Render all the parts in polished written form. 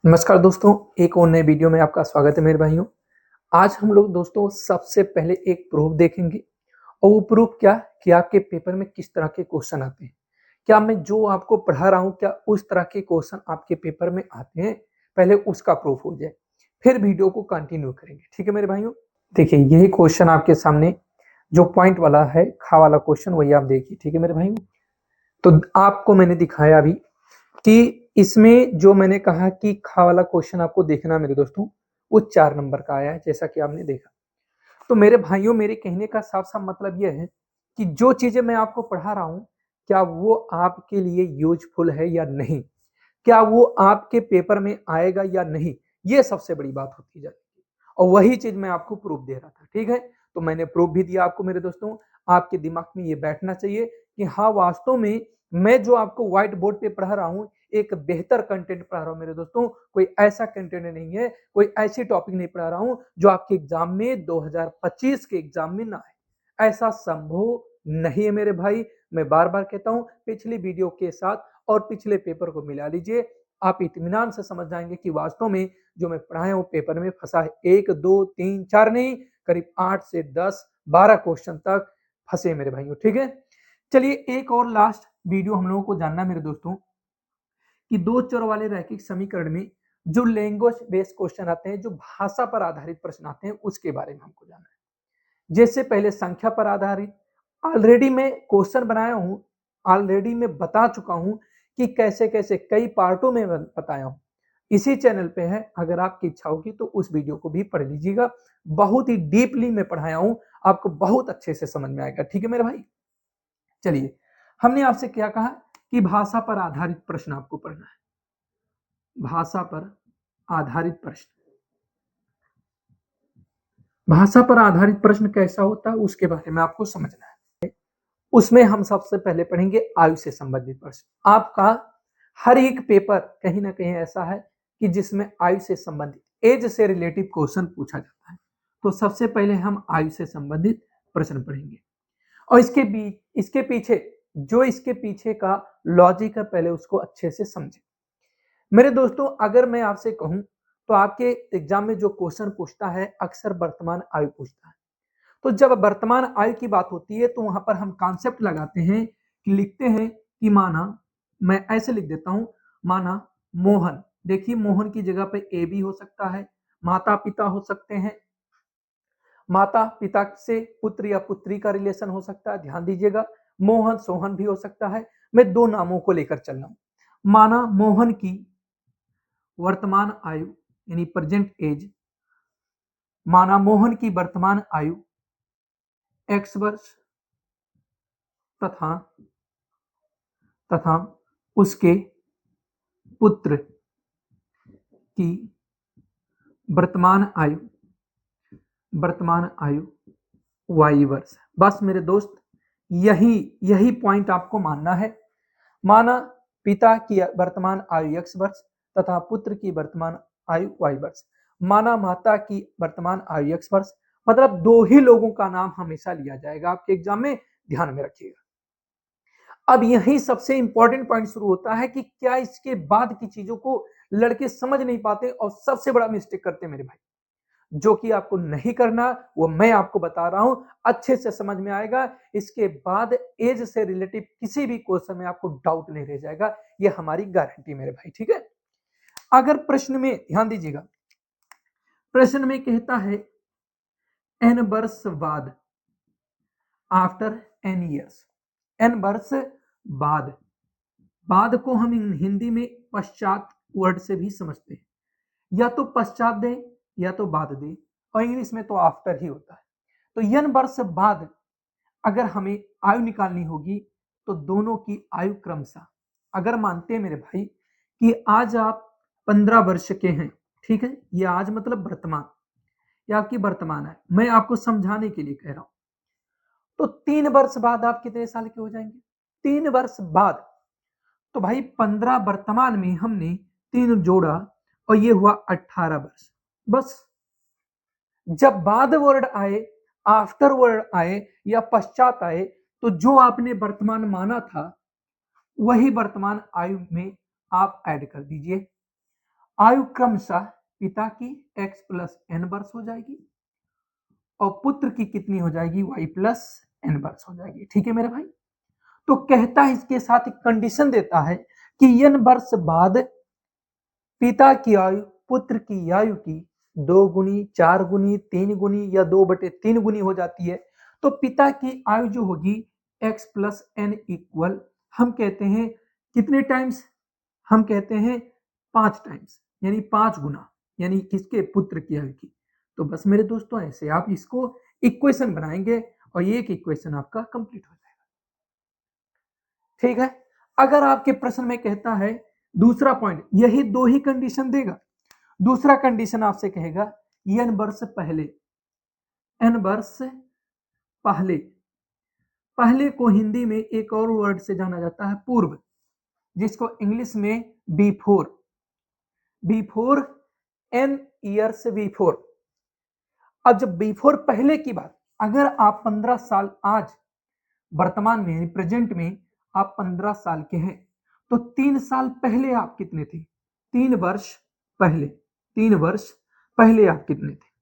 नमस्कार दोस्तों, एक और नए वीडियो में आपका स्वागत है मेरे भाइयों। आज हम लोग दोस्तों सबसे पहले एक प्रूफ देखेंगे और वो प्रूफ क्या कि आपके पेपर में किस तरह के क्वेश्चन आते हैं। क्या मैं जो आपको पढ़ा रहा हूँ क्या उस तरह के क्वेश्चन आपके पेपर में आते हैं, पहले उसका प्रूफ हो जाए, फिर वीडियो को कंटिन्यू करेंगे। ठीक है मेरे भाइयों, देखिए यही क्वेश्चन आपके सामने जो पॉइंट वाला है, खा वाला क्वेश्चन, वही आप देखिए। ठीक है मेरे भाइयों, तो आपको मैंने दिखाया अभी कि इसमें जो मैंने कहा कि खा वाला क्वेश्चन आपको देखना मेरे दोस्तों, वो 4 नंबर का आया है जैसा कि आपने देखा। तो मेरे भाइयों, मेरे कहने का साफ साफ मतलब यह है कि जो चीजें मैं आपको पढ़ा रहा हूं क्या वो आपके लिए यूजफुल है या नहीं, क्या वो आपके पेपर में आएगा या नहीं, ये सबसे बड़ी बात होती जाती है। और वही चीज मैं आपको प्रूफ दे रहा था। ठीक है, तो मैंने प्रूफ भी दिया आपको मेरे दोस्तों। आपके दिमाग में ये बैठना चाहिए कि हाँ, वास्तव में मैं जो आपको व्हाइट बोर्ड पे पढ़ा रहा हूँ एक बेहतर कंटेंट पढ़ा रहा हूँ मेरे दोस्तों। कोई ऐसा कंटेंट नहीं है, कोई ऐसी टॉपिक नहीं पढ़ा रहा हूँ जो आपके एग्जाम में 2025 के एग्जाम में ना आए। ऐसा संभव नहीं है मेरे भाई। मैं बार बार कहता हूँ, पिछली वीडियो के साथ और पिछले पेपर को मिला लीजिए, आप इत्मीनान से समझ जाएंगे कि वास्तव में जो मैं पढ़ाया हूँ पेपर में फंसा है। 1 2 3 4 नहीं, करीब 8 से 10 12 क्वेश्चन तक फंसे मेरे भाइयों। ठीक है, चलिए एक और लास्ट वीडियो हम लोगों को जानना है मेरे दोस्तों कि दो चर वाले रैखिक समीकरण में जो लैंग्वेज बेस्ड क्वेश्चन आते हैं, जो भाषा पर आधारित प्रश्न आते हैं, उसके बारे में हमको जानना है। जैसे पहले संख्या पर आधारित ऑलरेडी मैं क्वेश्चन बनाया हूं, ऑलरेडी मैं बता चुका हूं कि कैसे कैसे कई पार्टों में बताया हूं। इसी चैनल पे है, अगर आपकी इच्छा होगी तो उस वीडियो को भी पढ़ लीजिएगा। बहुत ही डीपली मैं पढ़ाया हूं, आपको बहुत अच्छे से समझ में आएगा। ठीक है मेरे भाई, चलिए हमने आपसे क्या कहा कि भाषा पर आधारित प्रश्न आपको पढ़ना है। भाषा पर आधारित प्रश्न, भाषा पर आधारित प्रश्न कैसा होता है उसके बारे में आपको समझना है। उसमें हम सबसे पहले पढ़ेंगे आयु से संबंधित प्रश्न। आपका हर एक पेपर कहीं ना कहीं ऐसा है कि जिसमें आयु से संबंधित, एज से रिलेटिव क्वेश्चन पूछा जाता है। तो सबसे पहले हम आयु से संबंधित प्रश्न पढ़ेंगे और इसके पीछे जो इसके पीछे का लॉजिक है, पहले उसको अच्छे से समझे मेरे दोस्तों। अगर मैं आपसे कहूं तो आपके एग्जाम में जो क्वेश्चन पूछता है अक्सर वर्तमान आयु पूछता है। तो जब वर्तमान आयु की बात होती है तो वहां पर हम कॉन्सेप्ट लगाते हैं कि लिखते हैं कि माना, मैं ऐसे लिख देता हूं, माना मोहन। देखिए मोहन की जगह पे ए भी हो सकता है, माता पिता हो सकते हैं, माता पिता से पुत्र या पुत्री का रिलेशन हो सकता है, ध्यान दीजिएगा। मोहन सोहन भी हो सकता है। मैं दो नामों को लेकर चल रहा हूं। माना मोहन की वर्तमान आयु यानी प्रेजेंट एज, माना मोहन की वर्तमान आयु x वर्ष तथा तथा उसके पुत्र की वर्तमान आयु y वर्ष। बस मेरे दोस्त, यही यही पॉइंट आपको मानना है। माना पिता की वर्तमान आयु x वर्ष तथा पुत्र की वर्तमान आयु y वर्ष। माना माता की वर्तमान आयु x वर्ष, मतलब दो ही लोगों का नाम हमेशा लिया जाएगा आपके एग्जाम में, ध्यान में रखिएगा। अब यही सबसे इंपॉर्टेंट पॉइंट शुरू होता है कि क्या इसके बाद की चीजों को लड़के समझ नहीं पाते और सबसे बड़ा मिस्टेक करते मेरे भाई। जो कि आपको नहीं करना वो मैं आपको बता रहा हूं, अच्छे से समझ में आएगा। इसके बाद एज से रिलेटिव किसी भी क्वेश्चन में आपको डाउट नहीं रह जाएगा, ये हमारी गारंटी मेरे भाई। ठीक है, अगर प्रश्न में ध्यान दीजिएगा, प्रश्न में कहता है एन वर्ष बाद, आफ्टर एन ईयर्स, एन वर्ष बाद। बाद को हम हिंदी में पश्चात वर्ड से भी समझते हैं, या तो पश्चात दे या तो बाद दे, और इंग्लिश में तो आफ्टर ही होता है। तो एन वर्ष बाद अगर हमें आयु निकालनी होगी तो दोनों की आयु क्रमशः, अगर मानते हैं मेरे भाई कि आज आप 15 वर्ष के हैं, ठीक है, ये आज मतलब वर्तमान, ये आपकी वर्तमान है, मैं आपको समझाने के लिए कह रहा हूं। तो 3 वर्ष बाद आप कितने साल के हो जाएंगे? 3 वर्ष बाद, तो भाई 15 वर्तमान में हमने 3 जोड़ा और ये हुआ 18 वर्ष। बस जब बाद वर्ड आए, आफ्टर वर्ड आए या पश्चात आए, तो जो आपने वर्तमान माना था वही वर्तमान आयु में आप ऐड कर दीजिए। आयु क्रमशः पिता की x प्लस एन वर्ष हो जाएगी और पुत्र की कितनी हो जाएगी, y प्लस एन वर्ष हो जाएगी। ठीक है मेरे भाई। तो कहता है इसके साथ एक कंडीशन देता है कि n वर्ष बाद पिता की आयु पुत्र की आयु की 2 गुनी, 4 गुनी, 3 गुनी या 2/3 गुनी हो जाती है। तो पिता की आयु जो होगी x प्लस एन इक्वल हम कहते हैं कितने टाइम्स, हम कहते हैं 5 टाइम्स, यानी 5 गुना, यानी किसके, पुत्र की आयु की। तो बस मेरे दोस्तों ऐसे आप इसको इक्वेशन बनाएंगे और ये एक इक्वेशन आपका कंप्लीट हो जाएगा। ठीक है। अगर आपके प्रश्न में कहता है दूसरा पॉइंट, यही दो ही कंडीशन देगा। दूसरा कंडीशन आपसे कहेगा n वर्ष पहले, n वर्ष पहले, पहले को हिंदी में एक और वर्ड से जाना जाता है पूर्व, जिसको इंग्लिश में before, before n years before. अब जब बिफोर पहले की बात, अगर आप 15 साल आज वर्तमान में प्रेजेंट में आप 15 साल के हैं तो 3 साल पहले आप कितने थे, 3 वर्ष पहले, 3 वर्ष पहले आप कितने थे।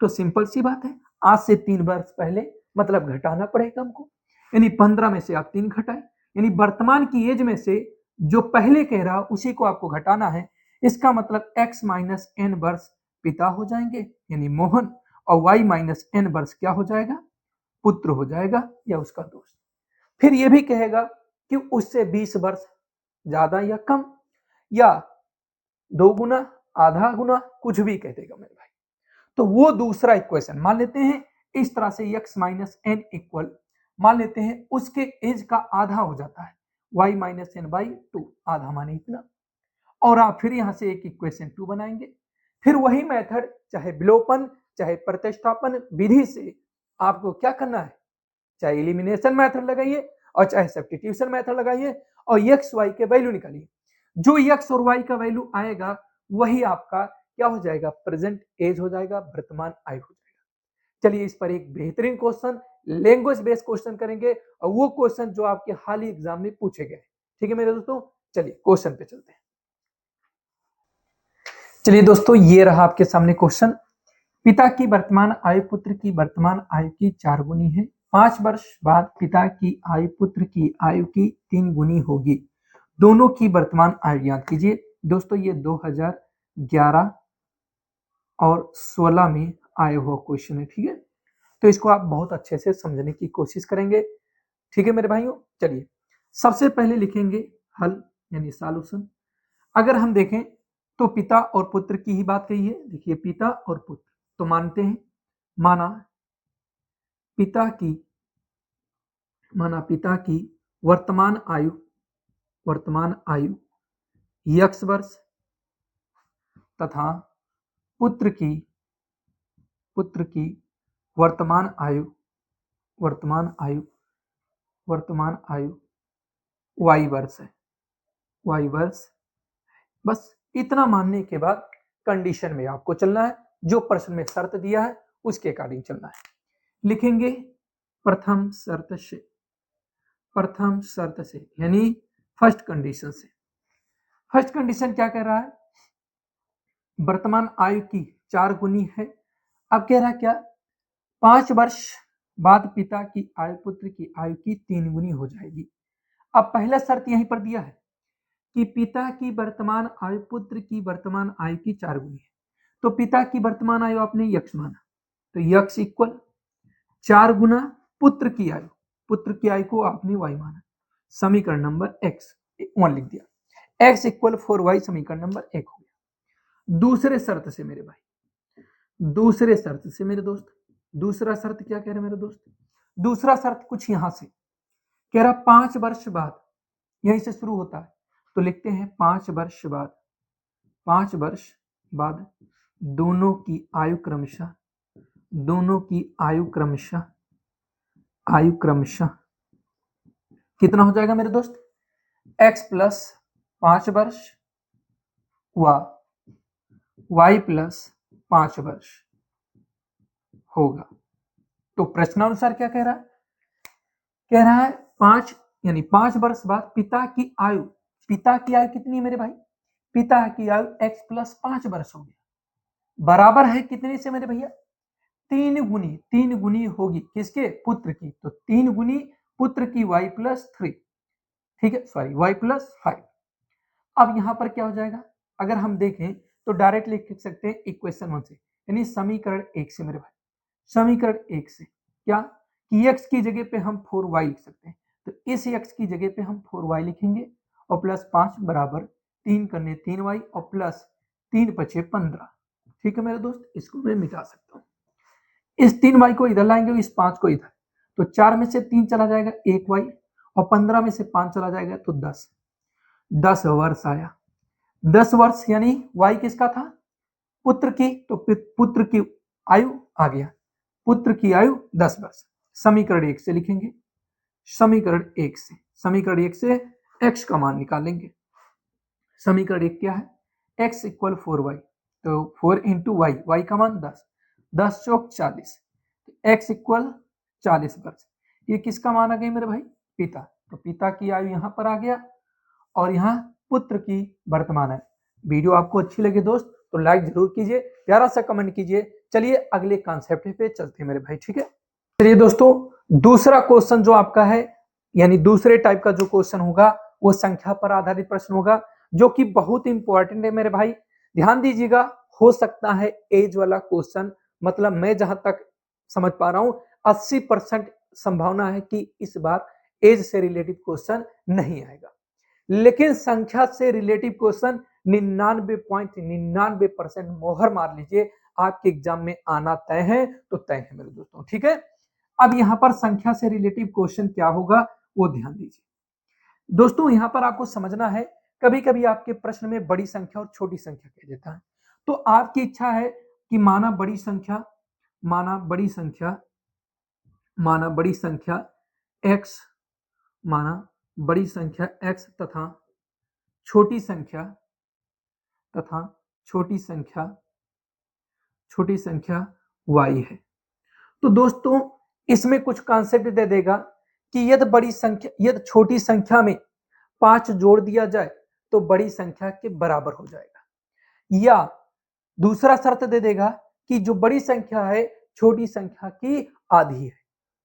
तो सिंपल सी बात है, आज से 3 वर्ष पहले मतलब घटाना पड़ेगा हमको, यानी 15 में से आप 3 घटाए, यानी वर्तमान की एज में से जो पहले कह रहा उसी को आपको घटाना है। इसका मतलब x माइनस एन वर्ष पिता हो जाएंगे यानी मोहन, और y माइनस एन वर्ष क्या हो जाएगा, पुत्र हो जाएगा या उसका दोस्त। फिर यह भी कहेगा कि उससे 20 वर्ष ज्यादा या कम, या 2 गुना, आधा गुना, कुछ भी कह देगा मेरे भाई। तो वो दूसरा इक्वेशन मान लेते हैं इस तरह से x माइनस एन इक्वल, मान लेते हैं उसके एज का आधा हो जाता है y माइनस एन बाई 2, आधा माने इतना। और आप फिर यहां से एक इक्वेशन 2 बनाएंगे। फिर वही मेथड, चाहे विलोपन चाहे प्रतिस्थापन विधि से आपको क्या करना है, चाहे एलिमिनेशन मेथड लगाइए और चाहे सब्स्टिट्यूशन मेथड लगाइए और x y के वैल्यू निकालिए। जो x और y का वैल्यू आएगा वही आपका क्या हो जाएगा, प्रेजेंट एज हो जाएगा, वर्तमान आयु हो जाएगा। चलिए इस पर एक बेहतरीन क्वेश्चन, लैंग्वेज बेस्ड क्वेश्चन करेंगे और वो क्वेश्चन जो आपके हाल ही एग्जाम में पूछे गए। ठीक है मेरे दोस्तों, चलिए क्वेश्चन पे चलते हैं। चलिए दोस्तों, ये रहा आपके सामने क्वेश्चन। पिता की वर्तमान आयु पुत्र की वर्तमान आयु की 4 गुनी है। 5 वर्ष बाद पिता की आयु पुत्र की आयु की 3 गुनी होगी। दोनों की वर्तमान आयु याद कीजिए। दोस्तों ये 2011 और 16 में आया हुआ क्वेश्चन है। ठीक है, तो इसको आप बहुत अच्छे से समझने की कोशिश करेंगे। ठीक है मेरे भाइयों, चलिए सबसे पहले लिखेंगे हल यानी सॉल्यूशन। अगर हम देखें तो पिता और पुत्र की ही बात कही है। देखिए पिता और पुत्र, तो मानते हैं, माना पिता की, माना पिता की वर्तमान आयु, वर्तमान आयु x वर्ष तथा पुत्र की, पुत्र की वर्तमान आयु, वर्तमान आयु, वर्तमान आयु y वर्ष है, y वर्ष। बस इतना मानने के बाद कंडीशन में आपको चलना है, जो प्रश्न में शर्त दिया है उसके अकॉर्डिंग चलना है। लिखेंगे प्रथम शर्त से, प्रथम शर्त से यानी फर्स्ट कंडीशन से। फर्स्ट कंडीशन क्या कह रहा है, वर्तमान आयु की 4 गुनी है। अब कह रहा है क्या, 5 वर्ष बाद पिता की आयु पुत्र की आयु की 3 गुनी हो जाएगी। अब पहला शर्त यहीं पर दिया है कि पिता की वर्तमान आयु पुत्र की वर्तमान आयु की 4 गुनी है। तो पिता की वर्तमान आयु आपने यक्ष माना, तो यक्ष इक्वल 4 गुना पुत्र की आयु, पुत्र की आयु को आपने y माना, समीकरण नंबर x 1 लिख दिया, x इक्वल 4y, समीकरण नंबर 1 हो गया। दूसरे शर्त से मेरे भाई, दूसरे शर्त से मेरे दोस्त, दूसरा शर्त क्या कह रहे हैं मेरे दोस्त, दूसरा शर्त कुछ यहां से कह रहा 5 वर्ष बाद, यहीं से शुरू होता है, तो लिखते हैं 5 वर्ष बाद, 5 वर्ष बाद दोनों की आयु क्रमशः, दोनों की आयु क्रमशः, आयु क्रमशः कितना हो जाएगा मेरे दोस्त, x प्लस 5 वर्ष व y प्लस 5 वर्ष होगा। तो प्रश्नानुसार क्या कह रहा है, कह रहा है 5 यानी 5 वर्ष बाद पिता की आयु, पिता की आयु कितनी है मेरे भाई, पिता की आयु x प्लस 5 वर्ष हो गया, बराबर है कितने से मेरे भैया, 3 गुनी होगी किसके, पुत्र की, तो 3 गुनी पुत्र की y प्लस 3, ठीक है, सॉरी y प्लस 5। अब यहां पर क्या हो जाएगा, अगर हम देखें तो डायरेक्ट लिख सकते हैं इक्वेशन 1 से, यानी समीकरण 1 से मेरे भाई, समीकरण 1 से क्या कि x की जगह पे हम 4y लिख सकते हैं, तो इस x की जगह पे हम 4y लिखेंगे और प्लस 5 बराबर 3 करने 3y और प्लस 3 पचे 15, ठीक है मेरे दोस्त, इसको मैं मिटा सकता हूँ। इस 3y को इधर लाएंगे, इस 5 को इधर, तो 4 में से 3 चला जाएगा 1y और 15 में से 5 चला जाएगा तो 10 वर्ष आया। 10 वर्ष यानी y किसका था, पुत्र की, तो पुत्र की आयु आ गया, पुत्र की आयु 10 वर्ष। समीकरण 1 से लिखेंगे, समीकरण 1 से, समीकरण 1 से x का मान निकालेंगे। समीकरण 1 क्या है, x इक्वल 4y, तो 4 इंटू वाई, वाई का मान 10, 10 चौक 40, x इक्वल 40 वर्ष। ये किसका मान आ गया मेरे भाई, पिता, तो पिता की आयु यहाँ पर आ गया और यहाँ पुत्र की वर्तमान है। वीडियो आपको अच्छी लगे दोस्त तो लाइक जरूर कीजिए, प्यारा सा कमेंट कीजिए। चलिए अगले कॉन्सेप्ट पे चलते हैं मेरे भाई, ठीक है। चलिए दोस्तों, दूसरा क्वेश्चन जो आपका है, यानी दूसरे टाइप का जो क्वेश्चन होगा वो संख्या पर आधारित प्रश्न होगा, जो कि बहुत इंपॉर्टेंट है मेरे भाई, ध्यान दीजिएगा। हो सकता है एज वाला क्वेश्चन, मतलब मैं जहां तक समझ पा रहा हूं 80% संभावना है कि इस बार एज से रिलेटिव क्वेश्चन नहीं आएगा, लेकिन संख्या से रिलेटिव क्वेश्चन 99.99% मोहर मार लीजिए आपके एग्जाम में आना तय है, तो तय है मेरे दोस्तों, ठीक है। अब यहाँ पर संख्या से रिलेटिव क्वेश्चन क्या होगा वो ध्यान दीजिए दोस्तों। यहाँ पर आपको समझना है, कभी कभी आपके प्रश्न में बड़ी संख्या और छोटी संख्या कह देता है, तो आपकी इच्छा है कि माना बड़ी संख्या, माना बड़ी संख्या, माना बड़ी संख्या x, माना बड़ी संख्या x तथा छोटी संख्या, तथा छोटी संख्या, छोटी संख्या y है। तो दोस्तों इसमें कुछ कॉन्सेप्ट दे देगा कि यदि बड़ी संख्या, यदि छोटी संख्या में 5 जोड़ दिया जाए तो बड़ी संख्या के बराबर हो जाएगा, या दूसरा शर्त दे देगा कि जो बड़ी संख्या है छोटी संख्या की आधी है,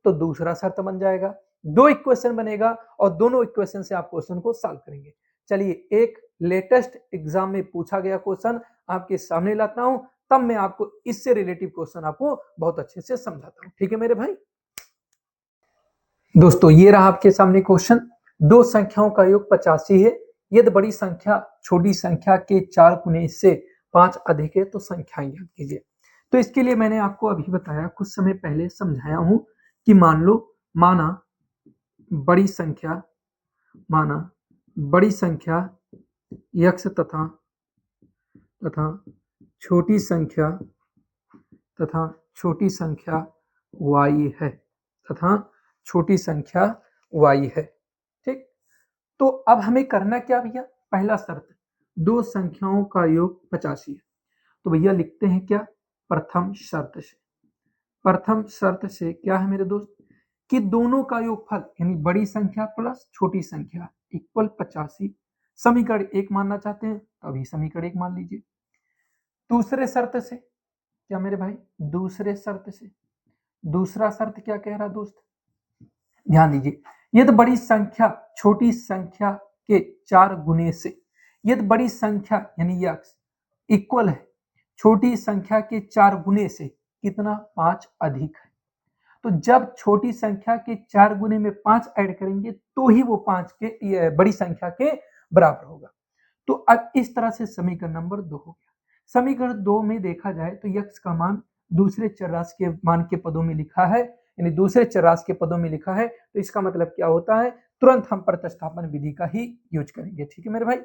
तो दूसरा शर्त बन जाएगा। दो इक्वेशन बनेगा और दोनों इक्वेशन से आप क्वेश्चन को सॉल्व करेंगे। चलिए एक लेटेस्ट एग्जाम में पूछा गया क्वेश्चन आपके सामने लाता हूं, तब मैं आपको इससे रिलेटिव क्वेश्चन आपको बहुत अच्छे से समझाता हूं, ठीक है मेरे भाई। दोस्तों ये रहा आपके सामने क्वेश्चन, दो संख्याओं का योग 85 है, यदि बड़ी संख्या छोटी संख्या के 4 गुने से 5 अधिक है तो संख्याएं ज्ञात कीजिए। तो इसके लिए मैंने आपको अभी बताया, कुछ समय पहले समझाया हूं कि मान लो, माना बड़ी संख्या, माना बड़ी संख्या x तथा छोटी संख्या, तथा छोटी संख्या y है, तथा छोटी संख्या y है, ठीक। तो अब हमें करना क्या भैया, पहला शर्त, दो संख्याओं का योग 85 है, तो भैया लिखते हैं क्या, प्रथम शर्त से, प्रथम शर्त से क्या है मेरे दोस्त कि दोनों का योगफल यानी बड़ी संख्या प्लस छोटी संख्या इक्वल 85। समीकरण 1 मानना चाहते हैं तो अभी समीकरण 1 मान लीजिए। दूसरे शर्त से क्या मेरे भाई, दूसरे शर्त से, दूसरा शर्त क्या कह रहा दोस्त, ध्यान दीजिए, यदि बड़ी संख्या छोटी संख्या के 4 गुने से, यदि बड़ी संख्या यानी x इक्वल है छोटी संख्या के 4 गुने से कितना, 5 अधिक है, तो जब छोटी संख्या के 4 गुने में 5 ऐड करेंगे तो ही वो 5 के बड़ी संख्या के बराबर होगा। तो अब इस तरह से समीकरण नंबर 2 हो गया। समीकरण 2 में देखा जाए तो x का मान दूसरे चरराशि के मान के पदों में लिखा है, यानी दूसरे चरराशि के पदों में लिखा है, तो इसका मतलब क्या होता है, तुरंत हम प्रतिस्थापन विधि का ही यूज करेंगे, ठीक है मेरे भाई।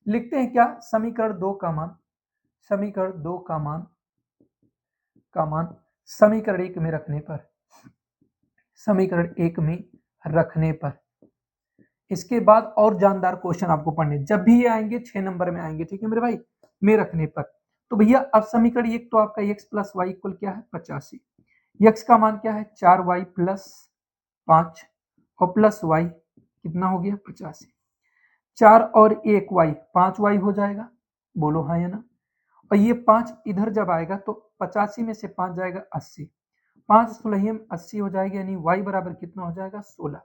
लिखते हैं क्या, समीकरण 2 का मान, समीकरण 2 का मान, समीकरण 1 में रखने पर, समीकरण 1 में रखने पर, इसके बाद और जानदार क्वेश्चन आपको पढ़ने जब भी ये आएंगे 6 नंबर में आएंगे, ठीक है मेरे भाई, में रखने पर। तो भैया अब समीकरण 1 तो आपका x प्लस वाई इक्वल क्या है, 85, x का मान क्या है 4y प्लस 5 और प्लस y कितना हो गया 85, 4 और 1 y 5y हो जाएगा, बोलो हाँ या ना। और ये 5 इधर जब आएगा तो 85 में से 5 जाएगा 80, 5 16 80 हो जाएगा, यानी y बराबर कितना हो जाएगा 16।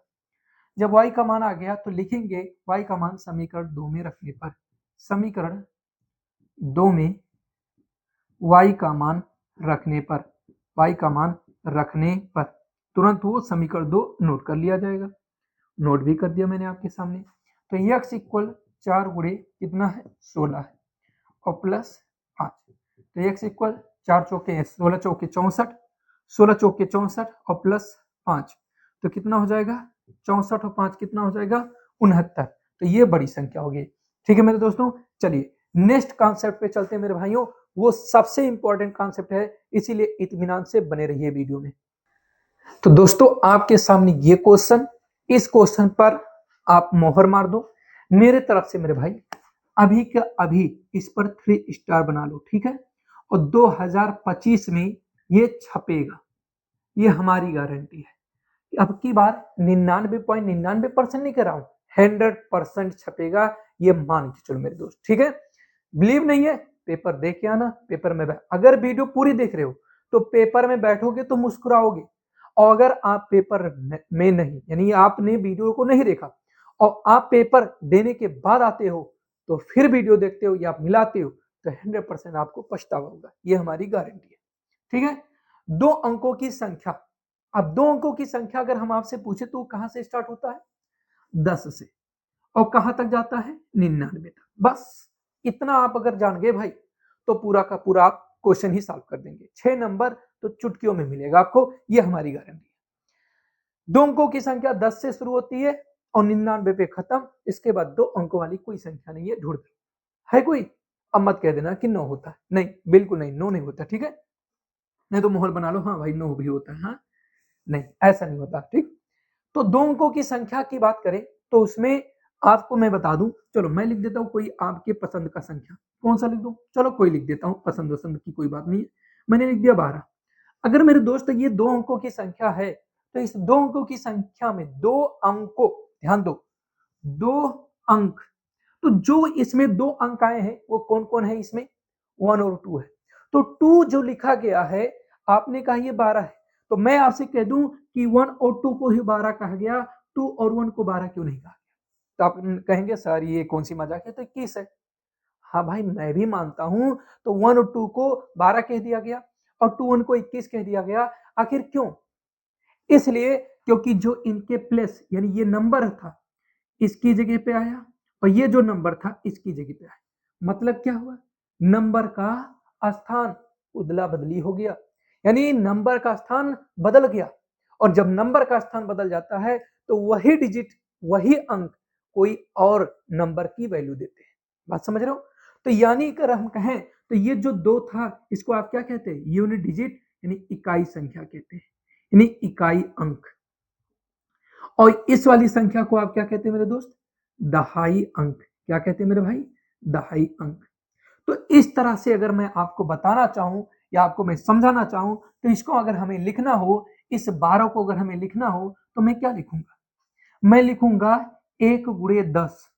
जब y का मान आ गया तो लिखेंगे y का मान समीकरण 2 में रखने पर, समीकरण 2 में y का मान रखने पर, y का मान रखने पर तुरंत वो समीकरण 2 नोट कर लिया जाएगा। नोट भी कर दिया मैंने आपके सामने। तो x इक्वल 4 गुणे कितना है 16 है और प्लस 5, तो x इक्वल 4 चौके 16 चौके 64, 16 चौके 64 और प्लस 5, तो कितना हो जाएगा 64 और 5 कितना हो जाएगा 69। तो ये बड़ी संख्या होगी। ठीक है मेरे दोस्तों, चलिए नेक्स्ट कॉन्सेप्ट पे चलते हैं मेरे भाइयों। वो सबसे इंपॉर्टेंट कॉन्सेप्ट है, इसीलिए इत्मीनान से बने रहिए वीडियो में। तो दोस्तों आपके सामने ये क्वेश्चन, इस क्वेश्चन पर आप मोहर मार दो मेरे तरफ से मेरे भाई, अभी का अभी इस पर 3 स्टार बना लो, ठीक है। और 2025 में ये छपेगा, ये हमारी गारंटी है। अब की बार 99.99% नहीं कर रहा हूं, 100% छपेगा, ये मान के चलो मेरे दोस्त, ठीक है। बिलीव नहीं है पेपर देख के आना, पेपर में अगर वीडियो पूरी देख रहे हो तो पेपर में बैठोगे तो मुस्कुराओगे, और अगर आप पेपर में नहीं, यानी आपने वीडियो को नहीं देखा और आप पेपर देने के बाद आते हो तो फिर वीडियो देखते हो या आप मिलाते हो तो 100% आपको पछतावा होगा, ये हमारी गारंटी है, ठीक है। 2 अंकों की संख्या, अब 2 अंकों की संख्या अगर हम आपसे पूछे तो कहां से स्टार्ट होता है 10 से, और कहां तक जाता है 99 तक। बस इतना आप अगर जान गए भाई तो पूरा का पूरा आप क्वेश्चन ही सॉल्व कर देंगे। 6 नंबर तो चुटकियों में मिलेगा आपको, ये हमारी गारंटी है। 2 अंकों की संख्या 10 से शुरू होती है और 99 पे खत्म, इसके बाद 2 अंकों वाली कोई संख्या नहीं है, ढूंढ है कोई। अब मत कह देना कि 9 होता है, नहीं बिल्कुल नहीं, 9 नहीं होता, ठीक है। नहीं तो माहौल बना लो, हाँ भाई 9 भी होता है, हाँ नहीं ऐसा नहीं होता, ठीक। तो 2 अंकों की संख्या की बात करें तो उसमें आपको मैं बता दूं, चलो मैं लिख देता हूं कोई आपके पसंद का संख्या, कौन सा लिख दूं, चलो कोई लिख देता हूं, पसंद वसंद की कोई बात नहीं है। मैंने लिख दिया 12। अगर मेरे दोस्त ये 2 अंकों की संख्या है तो इस 2 अंकों की संख्या में 2 अंकों, ध्यान दो 2 अंक, तो जो इसमें 2 अंक आए हैं वो कौन कौन है इसमें 1 और 2 है। तो 2 जो लिखा गया है, आपने कहा ये 12 है, तो मैं आपसे कह दूं कि 1 और 2 को ही 12 कहा गया, 2 और 1 को 12 क्यों नहीं कहा गया। तो आप कहेंगे सर ये कौन सी मजाक है, तो 21 है। हाँ भाई मैं भी मानता हूं, तो 1 और 2 को 12 कह दिया गया और 2 1 को 21 कह दिया गया, आखिर क्यों। इसलिए क्योंकि जो इनके प्लेस यानी ये नंबर था इसकी जगह पे आया और ये जो नंबर था इसकी जगह पे आया, मतलब क्या हुआ नंबर का स्थान उदला बदली हो गया, यानी नंबर का स्थान बदल गया। और जब नंबर का स्थान बदल जाता है तो वही डिजिट, वही अंक कोई और नंबर की वैल्यू देते हैं। बात समझ रहे हो। तो यानी अगर हम कहें तो ये जो 2 था इसको आप क्या कहते हैं यूनिट डिजिट, यानी इकाई संख्या कहते हैं, यानी इकाई अंक। और इस वाली संख्या को आप क्या कहते हैं मेरे दोस्त दहाई अंक। क्या कहते हैं मेरे भाई दहाई अंक। तो इस तरह से अगर मैं आपको बताना चाहूं या आपको मैं समझाना चाहूं तो इसको अगर हमें लिखना हो, इस 12 को अगर हमें लिखना हो तो मैं क्या लिखूंगा, मैं लिखूंगा 1 गुणे 10।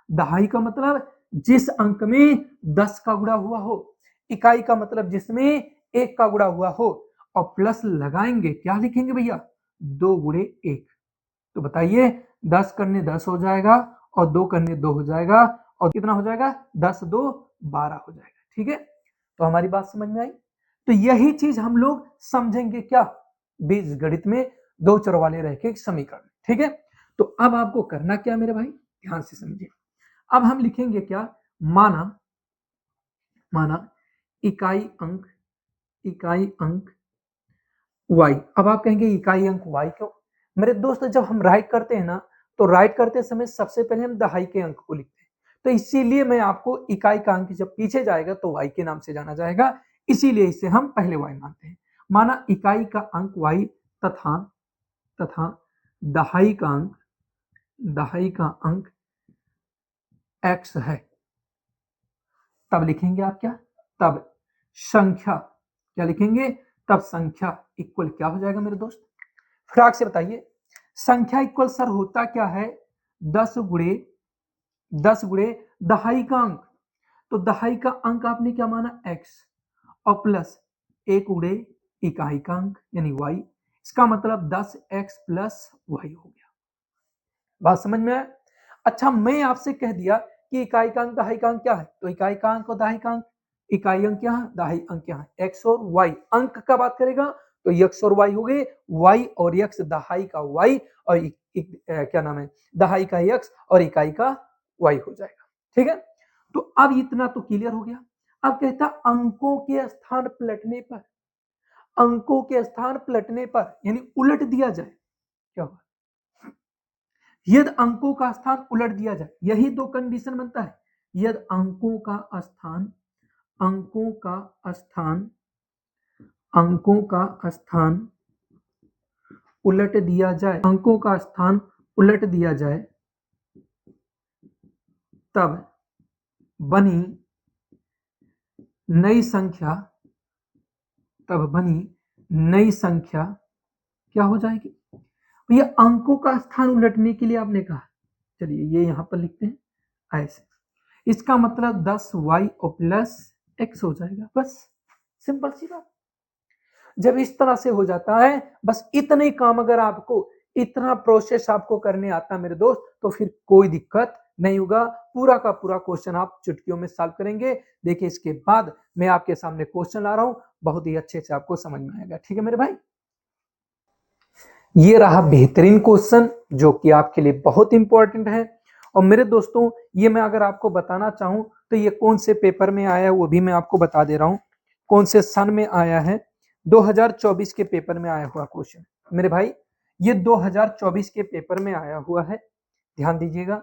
दहाई का मतलब जिस अंक में 10 का गुणा हुआ हो, इकाई का मतलब जिसमें 1 का गुणा हुआ हो, और प्लस लगाएंगे क्या लिखेंगे भैया 2 गुणे 1। तो बताइए 10 करने 10 हो जाएगा और 2 करने 2 हो जाएगा और कितना हो जाएगा 10 2 12 हो जाएगा, ठीक है। तो हमारी बात समझ में आई। तो यही चीज हम लोग समझेंगे क्या बीज गणित में, 2 चर वाले रैखिक समीकरण, ठीक है। तो अब आपको करना क्या मेरे भाई ध्यान से समझिए। अब हम लिखेंगे क्या, माना माना इकाई अंक, इकाई अंक y। अब आप कहेंगे इकाई अंक y क्यों, मेरे दोस्त जब हम राइट करते हैं ना तो राइट करते समय सबसे पहले हम दहाई के अंक को लिखते हैं, तो इसीलिए मैं आपको इकाई का अंक जब पीछे जाएगा तो y के नाम से जाना जाएगा, इसीलिए इसे हम पहले y मानते हैं। माना इकाई का अंक y तथा तथा दहाई का अंक, दहाई का अंक x है, तब लिखेंगे आप क्या, तब संख्या, क्या लिखेंगे तब संख्या इक्वल क्या हो जाएगा मेरे दोस्त, फटाक से बताइए संख्या इक्वल सर होता क्या है 10 गुणे दहाई का अंक। तो दहाई का अंक आपने क्या माना x, और प्लस एक उड़े इकाई का अंक यानी y, इसका मतलब 10x प्लस y हो गया। बात समझ में आया? अच्छा, मैं आपसे कह दिया कि इकाई का अंक दहाई का अंक क्या है, तो इकाई का अंक और दहाई का अंक, इकाई अंक क्या है, दहाई अंक क्या है, x और y। अंक का बात करेगा तो x और y हो गए, y और x, दहाई का y और क्या नाम है, दहाई का x और इकाई का y हो जाएगा। ठीक है, तो अब इतना तो क्लियर हो गया। अब कहता अंकों के स्थान पलटने पर, अंकों के स्थान पलटने पर यानी उलट दिया जाए, क्या होगा, यदि अंकों का स्थान उलट दिया जाए, यही दो कंडीशन बनता है। यदि अंकों का स्थान, अंकों का स्थान, अंकों का स्थान उलट दिया जाए, अंकों का स्थान उलट दिया जाए, तब बनी नई संख्या, तब बनी नई संख्या क्या हो जाएगी, ये अंकों का स्थान उलटने के लिए आपने कहा, चलिए ये यहां पर लिखते हैं ऐसे, इसका मतलब 10y और प्लस x हो जाएगा, बस सिंपल सी बात। जब इस तरह से हो जाता है, बस इतने काम अगर आपको, इतना प्रोसेस आपको करने आता है मेरे दोस्त, तो फिर कोई दिक्कत नहीं होगा, पूरा का पूरा क्वेश्चन आप चुटकियों में सॉल्व करेंगे। देखिए इसके बाद मैं आपके सामने क्वेश्चन ला रहा हूं, बहुत ही अच्छे से आपको समझ में आएगा। ठीक है मेरे भाई, ये रहा बेहतरीन क्वेश्चन जो कि आपके लिए बहुत इंपॉर्टेंट है। और मेरे दोस्तों, ये मैं अगर आपको बताना चाहूं तो ये कौन से पेपर में आया है वो भी मैं आपको बता दे रहा हूं, कौन से सन में आया है। 2024 के पेपर में आया हुआ क्वेश्चन मेरे भाई, ये 2024 के पेपर में आया हुआ है, ध्यान दीजिएगा,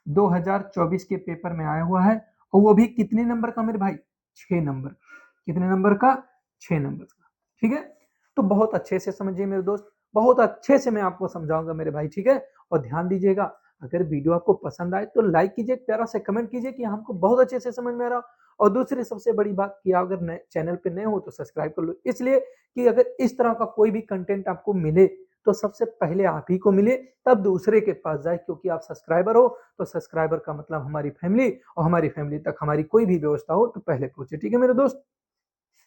2024 के पेपर में आया हुआ है, और वो भी कितने नंबर का मेरे भाई, 6 नंबर। कितने नंबर का, 6 नंबर का। ठीक है, तो बहुत अच्छे से समझिए मेरे दोस्त, बहुत अच्छे से मैं आपको समझाऊंगा मेरे भाई। ठीक है, और ध्यान दीजिएगा, अगर वीडियो आपको पसंद आए तो लाइक कीजिए, प्यारा से कमेंट कीजिए कि हमको बहुत अच्छे से समझ में आ रहा। और दूसरी सबसे बड़ी बात कि अगर नए चैनल पे नए हो तो सब्सक्राइब कर लो, इसलिए कि अगर इस तरह का कोई भी कंटेंट आपको मिले तो सबसे पहले आप ही को मिले, तब दूसरे के पास जाए, क्योंकि आप सब्सक्राइबर हो तो सब्सक्राइबर का मतलब हमारी फैमिली, और हमारी फैमिली तक हमारी कोई भी व्यवस्था हो तो पहले पहुंचे। ठीक है मेरे दोस्त,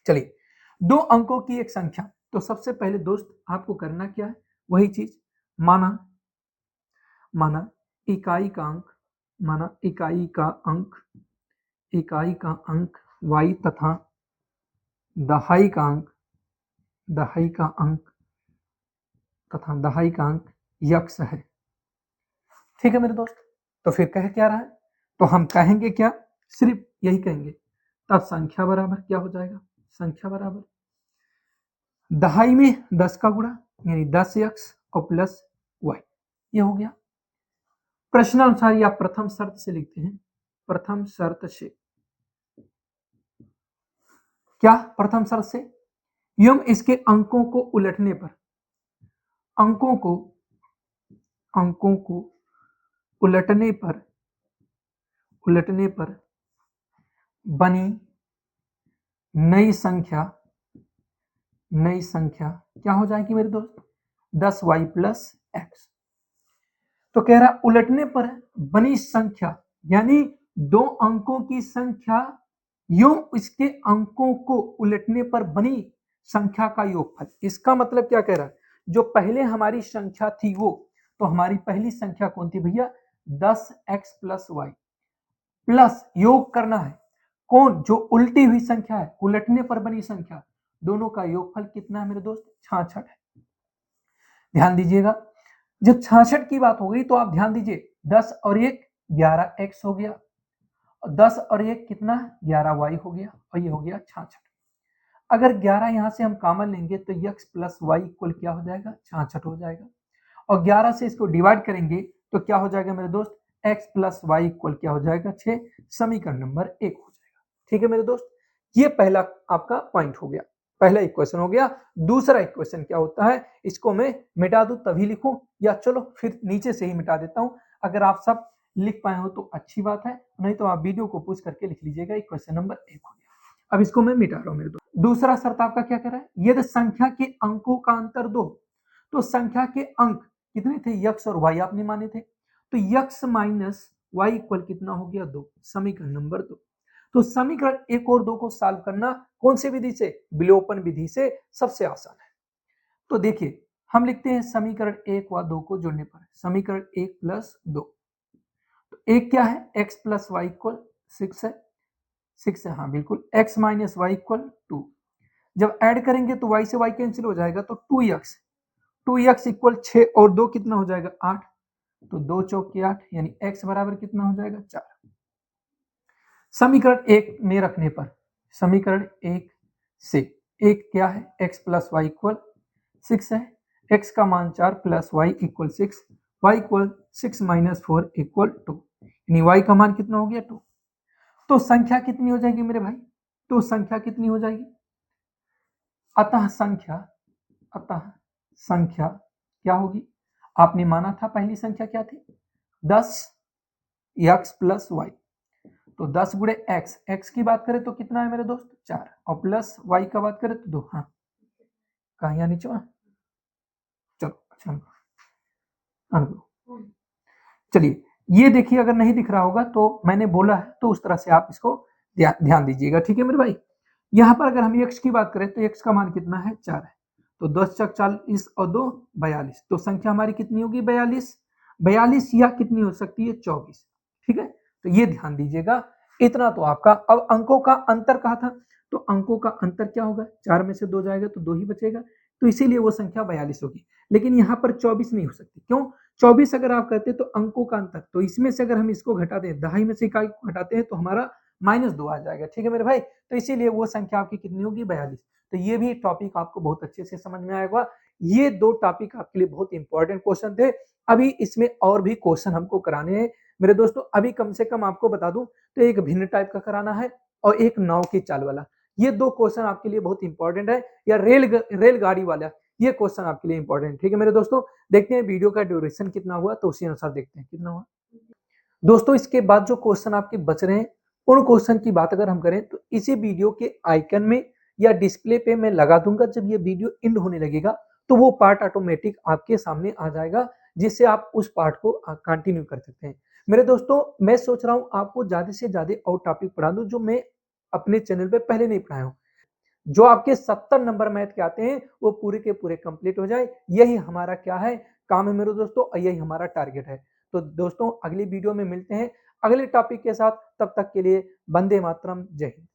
चलिए, 2 अंकों की एक संख्या, तो सबसे पहले दोस्त आपको करना क्या है, वही चीज, माना, माना इकाई का अंक, माना इकाई का अंक, इकाई का अंक y तथा दहाई का अंक, दहाई का अंक तथा दहाई का अंक x है। ठीक है मेरे दोस्त, तो फिर कह क्या रहा है, तो हम कहेंगे क्या, सिर्फ यही कहेंगे, तब संख्या बराबर क्या हो जाएगा, संख्या बराबर दहाई में 10 का गुणा यानी 10x और प्लस y, ये हो गया। प्रश्नानुसार या प्रथम शर्त से लिखते हैं, प्रथम शर्त से, क्या प्रथम शर्त से, एवं इसके अंकों को उलटने पर, अंकों को, अंकों को उलटने पर, उलटने पर बनी नई संख्या, नई संख्या क्या हो जाएगी मेरे दोस्त, 10y प्लस एक्स। तो कह रहा उलटने पर बनी संख्या यानी 2 अंकों की संख्या यूं इसके अंकों को उलटने पर बनी संख्या का योगफल। इसका मतलब क्या कह रहा है, जो पहले हमारी संख्या थी वो, तो हमारी पहली संख्या कौन थी भैया, 10x प्लस वाई, प्लस योग करना है कौन, जो उल्टी हुई संख्या है, उलटने पर बनी संख्या, दोनों का योगफल कितना है मेरे दोस्त, 66 है। ध्यान दीजिएगा, जब 66 की बात हो गई तो आप ध्यान दीजिए, 10 और 1 11x हो गया, और 10 और 1 कितना, 11y हो गया, और ये हो गया 66। अगर 11 यहां से हम कॉमन लेंगे तो x प्लस वाई इक्वल क्या हो जाएगा, 66 हो जाएगा, और 11 से इसको डिवाइड करेंगे तो क्या हो जाएगा मेरे दोस्त, x प्लस वाई इक्वल क्या हो जाएगा, 6, समीकरण नंबर 1 हो जाएगा। ठीक है मेरे दोस्त, ये पहला आपका पॉइंट हो गया, पहला इक्वेशन हो गया। दूसरा इक्वेशन क्या होता है, इसको मैं मिटा दूं तभी लिखूं, या चलो फिर नीचे से ही मिटा देता हूं, अगर आप सब लिख पाए हो तो अच्छी बात है, नहीं तो आप वीडियो को पूछ करके लिख लीजिएगा। इक्वेशन नंबर 1 हो गया, अब इसको मैं मिटा रहा हूं मेरे दोस्त। दूसरा शर्त आपका क्या कह रहा है, यदि संख्या के अंकों का अंतर 2, तो संख्या के अंक कितने थे, x और y आपने माने थे, तो x माइनस वाई इक्वल कितना हो गया, 2, समीकरण नंबर 2। तो समीकरण 1 और 2 को सॉल्व करना कौन सी विधि से? विलोपन विधि से सबसे आसान है। तो देखिए हम लिखते हैं समीकरण 1 व 2 को जोड़ने पर समीकरण 1 प्लस 2, तो एक क्या है? x प्लस वाई इक्वल 6 है, 6 है, हाँ बिल्कुल, x माइनस वाई इक्वल 2। जब ऐड करेंगे तो y से y कैंसिल हो जाएगा, तो 2x इक्वल 6 और 2 कितना हो जाएगा? 8, तो 2 चौक के 8, यानी x बराबर कितना हो जाएगा? 4। समीकरण 1 में रखने पर समीकरण 1 से एक क्या है? x प्लस वाई इक्वल 6 है, x का मान 4 plus y equal 6, y equal 6 minus 4 equal 2, यानी y का मान कितना हो गया? 2। तो संख्या कितनी हो जाएगी मेरे भाई? तो संख्या कितनी हो जाएगी? अतः संख्या क्या होगी? आपने माना था पहली संख्या क्या थी? 10x प्लस वाई, तो 10 गुणे x की बात करें तो कितना है मेरे दोस्त? 4, और प्लस y का बात करें तो 2। हाँ कहा यहाँ नीचे, चलो अच्छा अनुभव। चलिए ये देखिए, अगर नहीं दिख रहा होगा तो मैंने बोला है, तो उस तरह से आप इसको ध्यान दीजिएगा, ठीक है मेरे भाई। यहाँ पर अगर हम x की बात करें तो x का मान कितना है? 4 है, तो 10 चक 40 और 2 42, तो संख्या हमारी कितनी होगी? 42 या कितनी हो सकती है? 24, ठीक है। तो ये ध्यान दीजिएगा, इतना तो आपका। अब अंकों का अंतर कहा था, तो अंकों का अंतर क्या होगा? 4 में से 2 जाएगा तो 2 ही बचेगा, तो इसीलिए वो संख्या 42 होगी। लेकिन यहाँ पर 24 नहीं हो सकती, क्यों? 24 अगर आप कहते तो अंकों का अंतर, तो इसमें से अगर हम इसको घटा दें, दहाई में से इकाई को घटाते हैं तो हमारा -2 आ जाएगा, ठीक है मेरे भाई। तो इसीलिए वो संख्या आपकी कितनी होगी? 42। तो ये भी टॉपिक आपको बहुत अच्छे से समझ में आएगा। ये 2 टॉपिक आपके लिए बहुत इंपॉर्टेंट क्वेश्चन थे। अभी इसमें और भी क्वेश्चन हमको कराने हैं मेरे दोस्तों। अभी कम से कम आपको बता दूं तो एक भिन्न टाइप का कराना है और एक नाव की चाल वाला। ये 2 क्वेश्चन आपके लिए बहुत इंपॉर्टेंट है, या रेलगाड़ी वाला, ये क्वेश्चन आपके लिए इंपॉर्टेंट, ठीक है मेरे दोस्तों। देखते हैं वीडियो का ड्यूरेशन कितना हुआ, तो उसी अनुसार देखते हैं कितना हुआ। दोस्तों इसके बाद जो क्वेश्चन आपके बच रहे हैं, उन क्वेश्चन की बात अगर हम करें तो इसी वीडियो के आइकन में या डिस्प्ले पे मैं लगा दूंगा। जब ये वीडियो एंड होने लगेगा तो वो पार्ट ऑटोमेटिक आपके सामने आ जाएगा, जिससे आप उस पार्ट को कंटिन्यू कर सकते हैं। मेरे दोस्तों मैं सोच रहा हूँ आपको ज्यादा से ज्यादा और टॉपिक पढ़ा दूं जो मैं अपने चैनल पे पहले नहीं पढ़ाया हूँ। जो आपके 70 नंबर मैथ के आते हैं वो पूरे के पूरे कंप्लीट हो जाए, यही हमारा क्या है? काम है मेरे दोस्तों, और यही हमारा टारगेट है। तो दोस्तों अगली वीडियो में मिलते हैं अगले टॉपिक के साथ, तब तक के लिए वंदे मातरम, जय हिंद।